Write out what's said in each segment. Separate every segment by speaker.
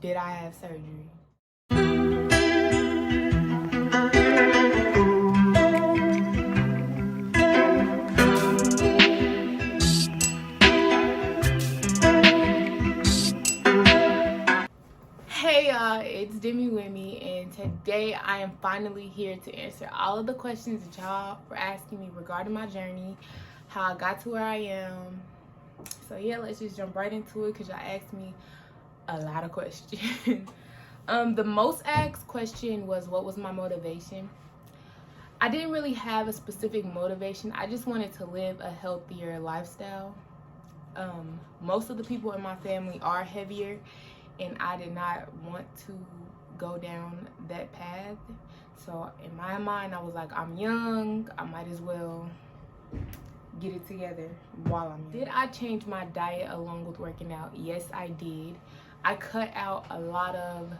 Speaker 1: Did I have surgery? Hey y'all, it's Demi with me, and today I am finally here to answer all of the questions that y'all were asking me regarding my journey, how I got to where I am. So yeah, let's just jump right into it because y'all asked me a lot of questions. The most asked question was, what was my motivation? I didn't really have a specific motivation. I just wanted to live a healthier lifestyle. Most of the people in my family are heavier, and I did not want to go down that path. So in my mind, I was like, I'm young, I might as well get it together while I'm young. Did I change my diet along with working out? Yes, I did. I cut out a lot of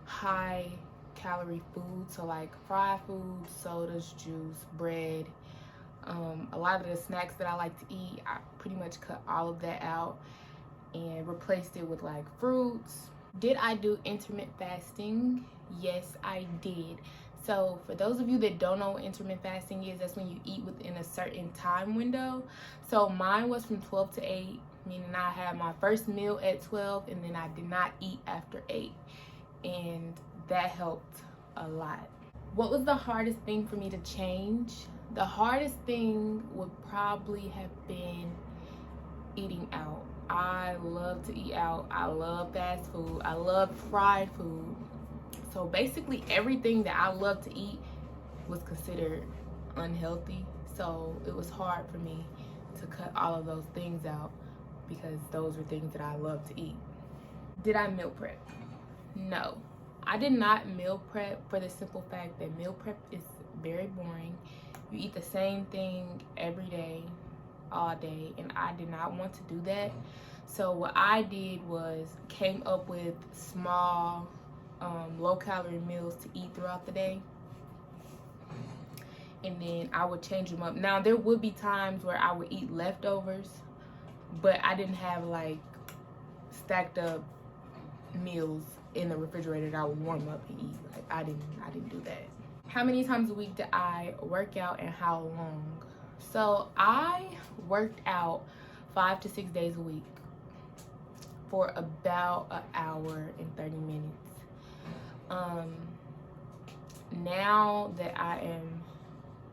Speaker 1: high calorie food, so like fried food, sodas, juice, bread. A lot of the snacks that I like to eat, I pretty much cut all of that out and replaced it with like fruits. Did I do intermittent fasting? Yes, I did. So for those of you that don't know what intermittent fasting is, that's when you eat within a certain time window. So mine was from 12 to 8, meaning I had my first meal at 12 and then I did not eat after 8. And that helped a lot. What was the hardest thing for me to change? The hardest thing would probably have been eating out. I love to eat out. I love fast food. I love fried food. So basically everything that I love to eat was considered unhealthy. So it was hard for me to cut all of those things out because those were things that I love to eat. Did I meal prep? No. I did not meal prep for the simple fact that meal prep is very boring. You eat the same thing every day, all day, and I did not want to do that. So what I did was came up with small low-calorie meals to eat throughout the day, and then I would change them up. Now there would be times where I would eat leftovers, but I didn't have like stacked up meals in the refrigerator that I would warm up and eat. Like I didn't do that. How many times a week did I work out and how long? So I worked out 5 to 6 days a week for about an hour and 30 minutes. Now that I am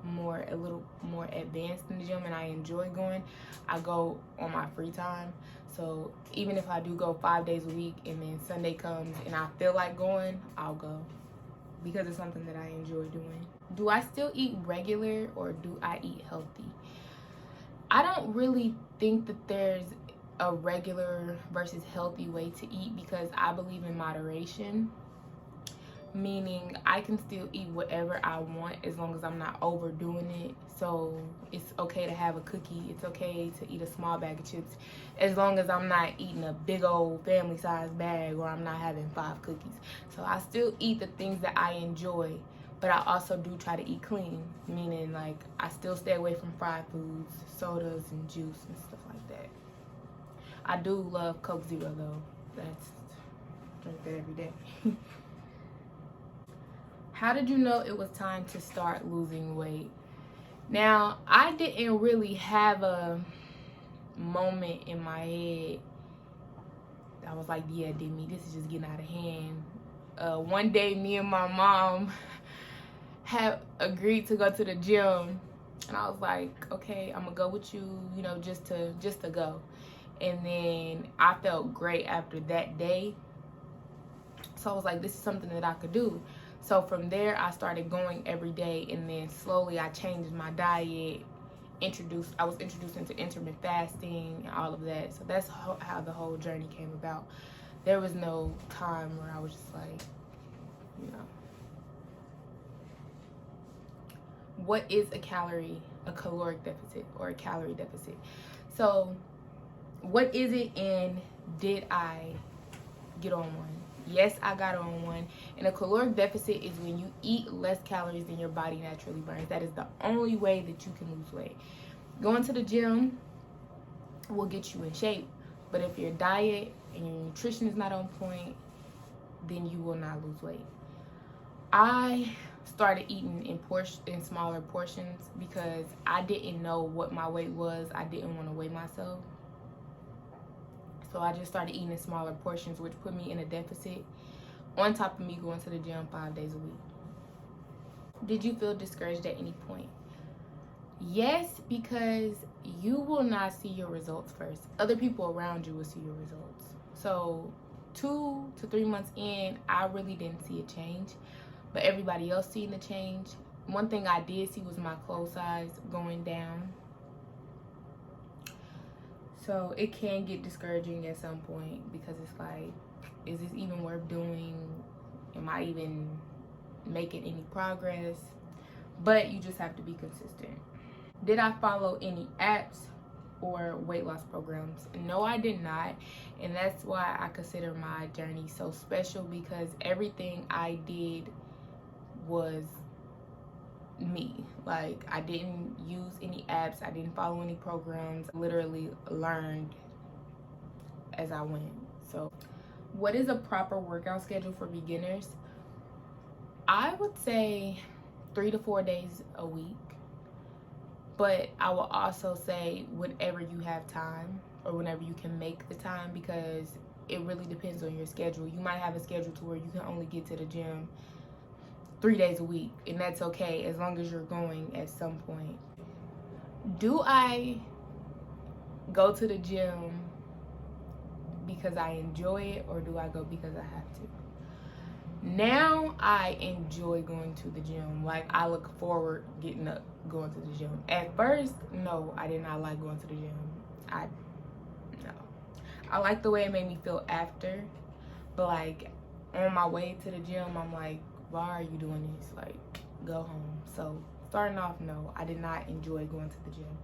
Speaker 1: a little more advanced in the gym and I enjoy going, I go on my free time. So even if I do go 5 days a week and then Sunday comes and I feel like going, I'll go because it's something that I enjoy doing. Do I still eat regular or do I eat healthy? I don't really think that there's a regular versus healthy way to eat because I believe in moderation. Meaning I can still eat whatever I want as long as I'm not overdoing it. So it's okay to have a cookie. It's okay to eat a small bag of chips as long as I'm not eating a big old family size bag or I'm not having 5 cookies. So I still eat the things that I enjoy, but I also do try to eat clean. Meaning like I still stay away from fried foods, sodas, and juice and stuff like that. I do love Coke Zero though. That's drink that every day. How did you know it was time to start losing weight? Now, I didn't really have a moment in my head. I was like, yeah, Demi, this is just getting out of hand. One day, me and my mom had agreed to go to the gym. And I was like, okay, I'm gonna go with you, you know, just to go. And then I felt great after that day. So I was like, this is something that I could do. So from there, I started going every day, and then slowly I changed my diet. I was introduced into intermittent fasting and all of that. So that's how the whole journey came about. There was no time where I was just like, you know. What is a caloric deficit or a calorie deficit? So what is it, and did I get on one? Yes, I got on one. And a caloric deficit is when you eat less calories than your body naturally burns. That is the only way that you can lose weight. Going to the gym will get you in shape, but if your diet and your nutrition is not on point, then you will not lose weight. I started eating in smaller portions because I didn't know what my weight was. I didn't want to weigh myself. So I just started eating in smaller portions, which put me in a deficit on top of me going to the gym 5 days a week. Did you feel discouraged at any point? Yes, because you will not see your results first. Other people around you will see your results. So 2 to 3 months in, I really didn't see a change, but everybody else seen the change. One thing I did see was my clothes size going down. So it can get discouraging at some point because it's like, is this even worth doing? Am I even making any progress? But you just have to be consistent. Did I follow any apps or weight loss programs? No, I did not. And that's why I consider my journey so special, because everything I did was me. Like, I didn't use any apps, I didn't follow any programs. I literally learned as I went. So what is a proper workout schedule for beginners? I would say 3 to 4 days a week, but I will also say whenever you have time or whenever you can make the time, because it really depends on your schedule. You might have a schedule to where you can only get to the gym 3 days a week, and that's okay as long as you're going at some point. Do I go to the gym because I enjoy it, or do I go because I have to? Now I enjoy going to the gym. Like, I look forward getting up, going to the gym. At first, no, I did not like going to the gym. I like the way it made me feel after, but like on my way to the gym, I'm like, why are you doing this? Like, go home. So starting off, no, I did not enjoy going to the gym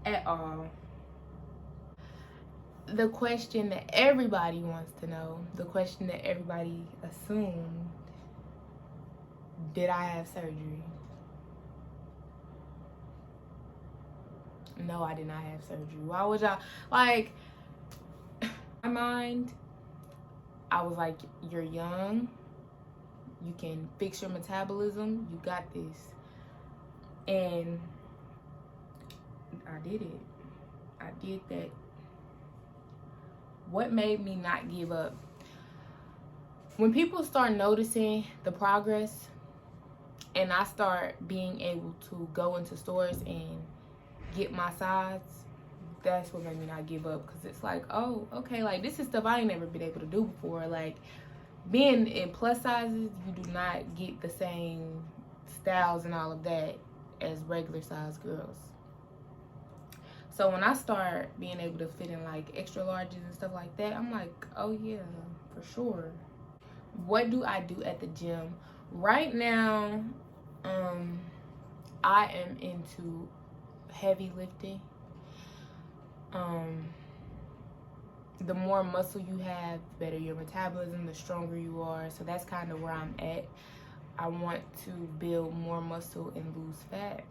Speaker 1: at all. The question that everybody wants to know, the question that everybody assumed, did I have surgery? No, I did not have surgery. Why would y'all, like, in my mind, I was like, you're young, you can fix your metabolism, you got this. And I did it. I did that. What made me not give up? When people start noticing the progress and I start being able to go into stores and get my size, that's what made me not give up. Because it's like, oh, okay, like, this is stuff I ain't never been able to do before. Like, being in plus sizes, you do not get the same styles and all of that as regular size girls. So when I start being able to fit in like extra larges and stuff like that, I'm like, oh yeah, for sure. What do I do at the gym? Right now, I am into heavy lifting. The more muscle you have, the better your metabolism, the stronger you are. So that's kind of where I'm at. I want to build more muscle and lose fat.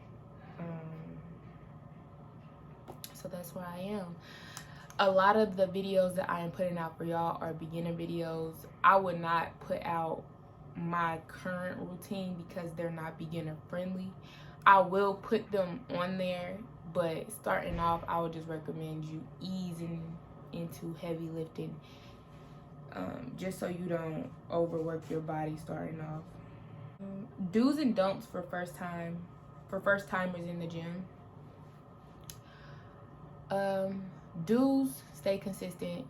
Speaker 1: So that's where I am. A lot of the videos that I am putting out for y'all are beginner videos. I would not put out my current routine because they're not beginner friendly. I will put them on there, but starting off, I would just recommend you easing into heavy lifting, just so you don't overwork your body starting off. Do's and don'ts for first timers in the gym. Do's, stay consistent,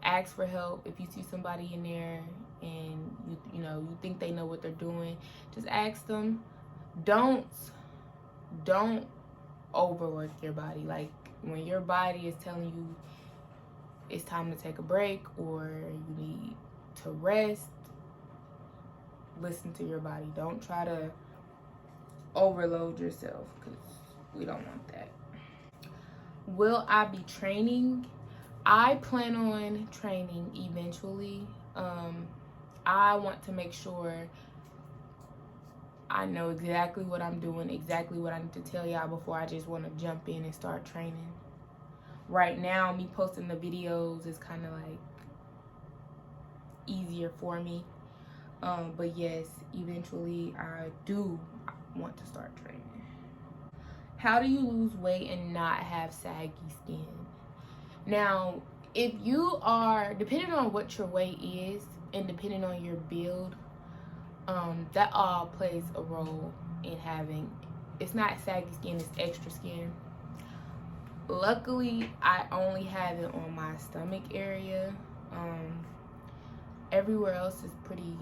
Speaker 1: ask for help. If you see somebody in there and you think they know what they're doing, just ask them. Don't overwork your body. Like, when your body is telling you it's time to take a break or you need to rest, listen to your body. Don't try to overload yourself, because we don't want that. Will I be training? I plan on training eventually. I want to make sure I know exactly what I'm doing, exactly what I need to tell y'all before I just want to jump in and start training. Right now, me posting the videos is kind of like easier for me. But yes, eventually I do want to start training. How do you lose weight and not have saggy skin? Now, if you are, depending on what your weight is and depending on your build, that all plays a role in having, it's not saggy skin, it's extra skin. Luckily, I only have it on my stomach area. Everywhere else is pretty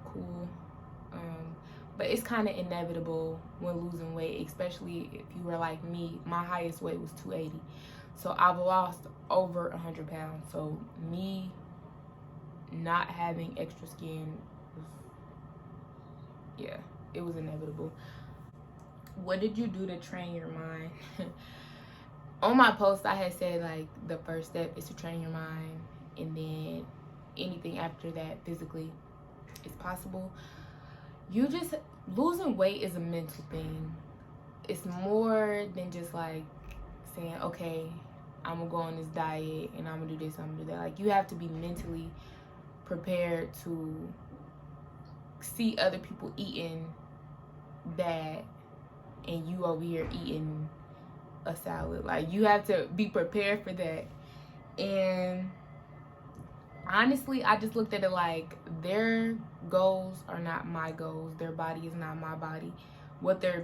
Speaker 1: cool. But it's kind of inevitable when losing weight, especially if you were like me. My highest weight was 280. So I've lost over 100 pounds. So me not having extra skin was, yeah, it was inevitable. What did you do to train your mind? On my post, I had said like the first step is to train your mind, and then anything after that physically is possible. You just, losing weight is a mental thing. It's more than just like saying, okay, I'm gonna go on this diet and I'm gonna do this, I'm gonna do that. Like, you have to be mentally prepared to see other people eating that and you over here eating a salad. Like, you have to be prepared for that. And honestly, I just looked at it like their goals are not my goals. Their body is not my body. What they're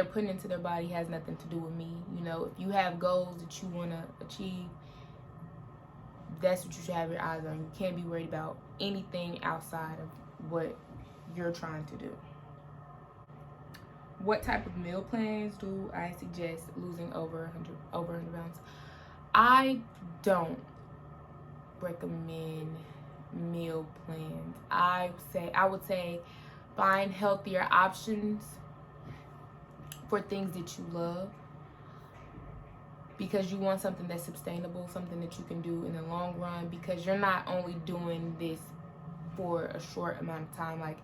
Speaker 1: putting into their body has nothing to do with me. You know, if you have goals that you want to achieve, that's what you should have your eyes on. You can't be worried about anything outside of what you're trying to do. What type of meal plans do I suggest losing over 100 pounds? I don't recommend meal plans. I would say find healthier options for things that you love, because you want something that's sustainable, something that you can do in the long run, because you're not only doing this for a short amount of time. Like,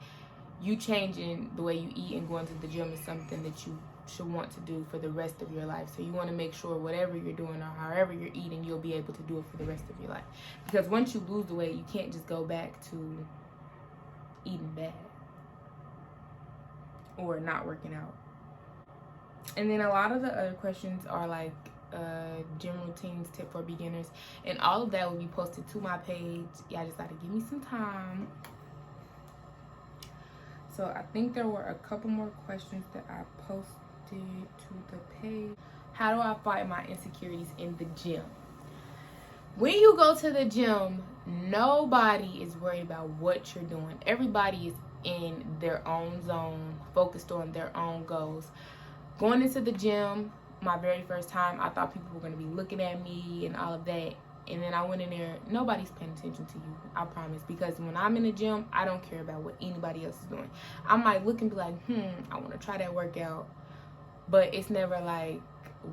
Speaker 1: you changing the way you eat and going to the gym is something that you should want to do for the rest of your life. So you want to make sure whatever you're doing or however you're eating, you'll be able to do it for the rest of your life. Because once you lose the weight, you can't just go back to eating bad or not working out. And then a lot of the other questions are like gym routines, tip for beginners, and all of that will be posted to my page. Y'all just gotta give me some time. So I think there were a couple more questions that I posted to the page. How do I fight my insecurities in the gym? When you go to the gym, nobody is worried about what you're doing. Everybody is in their own zone, focused on their own goals. Going into the gym, my very first time, I thought people were going to be looking at me and all of that. And then I went in there, nobody's paying attention to you, I promise. Because when I'm in the gym, I don't care about what anybody else is doing. I might look and be like, I want to try that workout. But it's never like,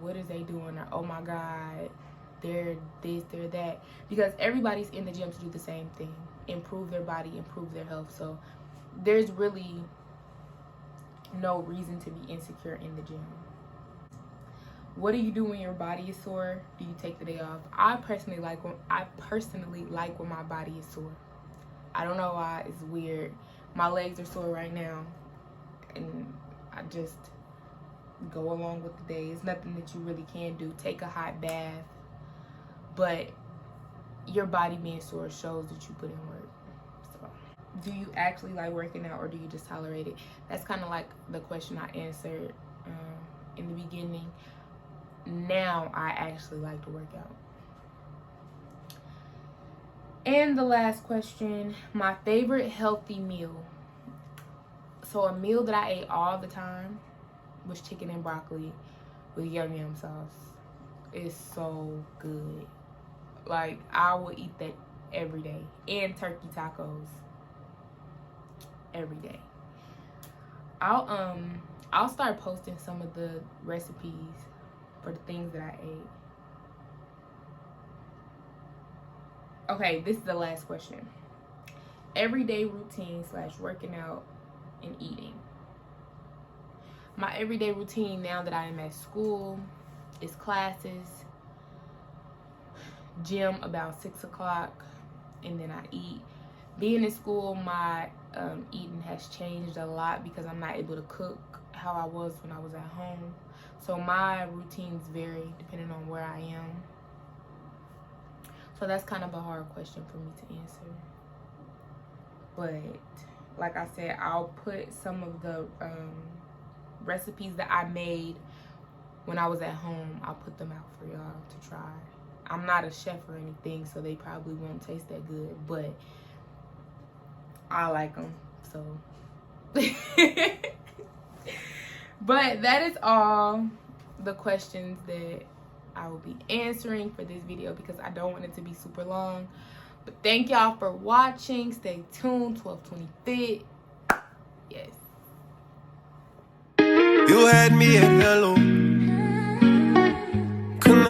Speaker 1: what is they doing? Or, oh my God, they're this, they're that. Because everybody's in the gym to do the same thing. Improve their body, improve their health. So there's really no reason to be insecure in the gym. What do you do when your body is sore? Do you take the day off? I personally like when my body is sore. I don't know why. It's weird. My legs are sore right now, and I just go along with the day. It's nothing that you really can do. Take a hot bath, but your body being sore shows that you put in work. So, do you actually like working out, or do you just tolerate it? That's kind of like the question I answered in the beginning. Now I actually like to work out. And the last question, my favorite healthy meal. So a meal that I ate all the time was chicken and broccoli with yum yum sauce. It's so good. Like, I will eat that every day. And turkey tacos every day. I'll start posting some of the recipes for the things that I ate. Okay, this is the last question. Everyday routine / working out and eating. My everyday routine now that I am at school is classes, gym about 6 o'clock, and then I eat. being in school, my eating has changed a lot because I'm not able to cook how I was when I was at home. So my routines vary depending on where I am. So that's kind of a hard question for me to answer. But like I said, I'll put some of the recipes that I made when I was at home, I'll put them out for y'all to try. I'm not a chef or anything, so they probably won't taste that good, but I like them, so. But that is all the questions that I will be answering for this video because I don't want it to be super long. But thank y'all for watching. Stay tuned. 1220 Fit. Yes.
Speaker 2: You had me at hello.